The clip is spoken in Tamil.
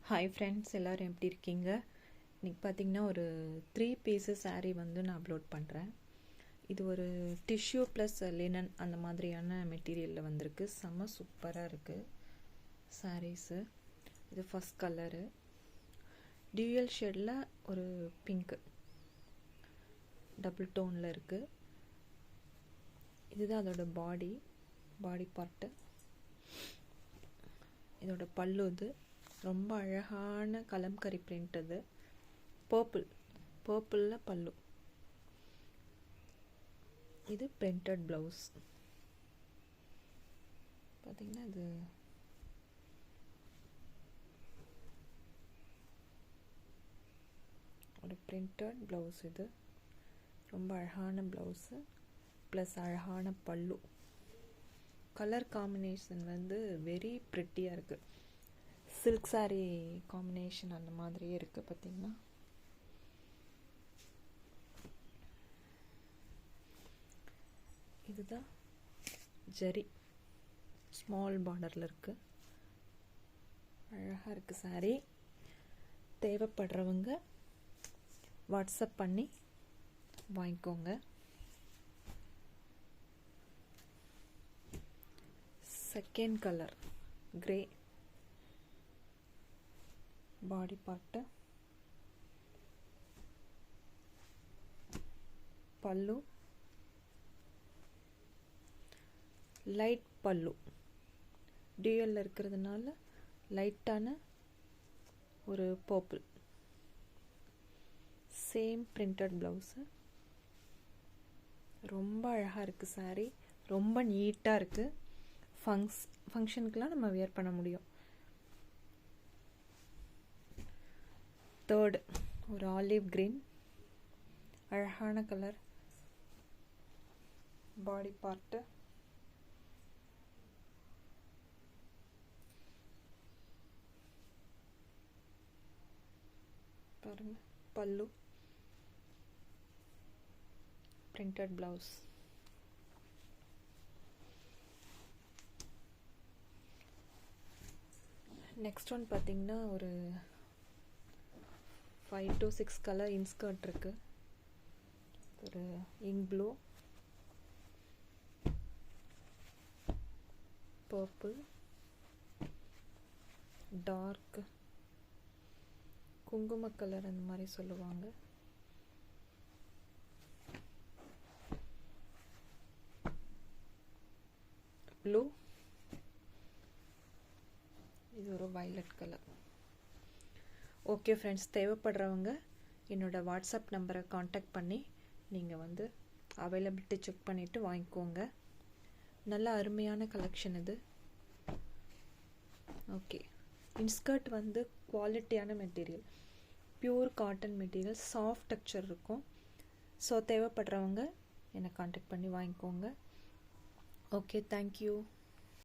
ஹாய் ஃப்ரெண்ட்ஸ், எல்லோரும் எப்படி இருக்கீங்க? இன்றைக்கி பார்த்திங்கன்னா ஒரு 3 பீஸஸ் saree வந்து நான் அப்லோட் பண்ணுறேன். இது ஒரு டிஷ்யூ ப்ளஸ் லினன் அந்த மாதிரியான மெட்டீரியலில் வந்திருக்கு. செம்ம சூப்பராக இருக்குது சாரீஸு. இது ஃபஸ்ட் கலரு டியூயல் ஷேடில் ஒரு பிங்க்கு டபுள் டோனில் இருக்குது. இதுதான் அதோட பாடி பார்ட்டு. இதோட பல்லு இது ரொம்ப அழகான கலம்கரி பிரிண்ட். அது பர்பிளில் பல்லு. இது பிரிண்டட் ப்ளவுஸ். பார்த்திங்கன்னா இது ஒரு பிரிண்டட் ப்ளவுஸ். இது ரொம்ப அழகான ப்ளவுஸு ப்ளஸ் அழகான பல்லு. கலர் காம்பினேஷன் வந்து வெரி ப்ரிட்டியாக இருக்குது. சில்க் சாரீ காம்பினேஷன் அந்த மாதிரியே இருக்குது. பார்த்திங்கன்னா இதுதான் ஜரி ஸ்மால் பார்டரில் இருக்குது. அழகாக இருக்குது சாரீ. தேவைப்படுறவங்க வாட்ஸ்அப் பண்ணி வாங்கிக்கோங்க. செகண்ட் கலர் கிரே பாடி பார்ட்டு, பல்லு லைட் பல்லு டியூயலில் இருக்கிறதுனால லைட்டான ஒரு பர்பிள். Same printed blouse. ரொம்ப அழகாக இருக்குது சாரீ. ரொம்ப நீட்டாக இருக்குது. ஃபங்க்ஷனுக்கெலாம் நம்ம வியர் பண்ண முடியும். தேர்டு ஒரு ஆலிவ் கிரீன் அழகான கலர் பாடி பார்ட்டு. பாருங்க, பல்லு பிரிண்டட் ப்ளவுஸ். நெக்ஸ்ட் ஒன் பார்த்திங்கன்னா ஒரு 5 to 6 கலர் இன்ஸ்கர்ட் இருக்குது. ஒரு இங்க் ப்ளூ, பர்பிள், டார்க் குங்கும கலர் அந்த மாதிரி சொல்லுவாங்க. ப்ளூ, இது ஒரு வயலட் கலர். ஓகே ஃப்ரெண்ட்ஸ், தேவைப்படுறவங்க என்னோடய வாட்ஸ்அப் நம்பரை காண்டாக்ட் பண்ணி நீங்கள் வந்து அவைலபிலிட்டி செக் பண்ணிவிட்டு வாங்கிக்கோங்க. நல்ல அருமையான கலெக்ஷன் இது. ஓகே, இன்ஸ்கர்ட் வந்து குவாலிட்டியான material, pure cotton material, soft texture இருக்கும். ஸோ தேவைப்படுறவங்க என்னை காண்டாக்ட் பண்ணி வாங்கிக்கோங்க. Okay, thank you.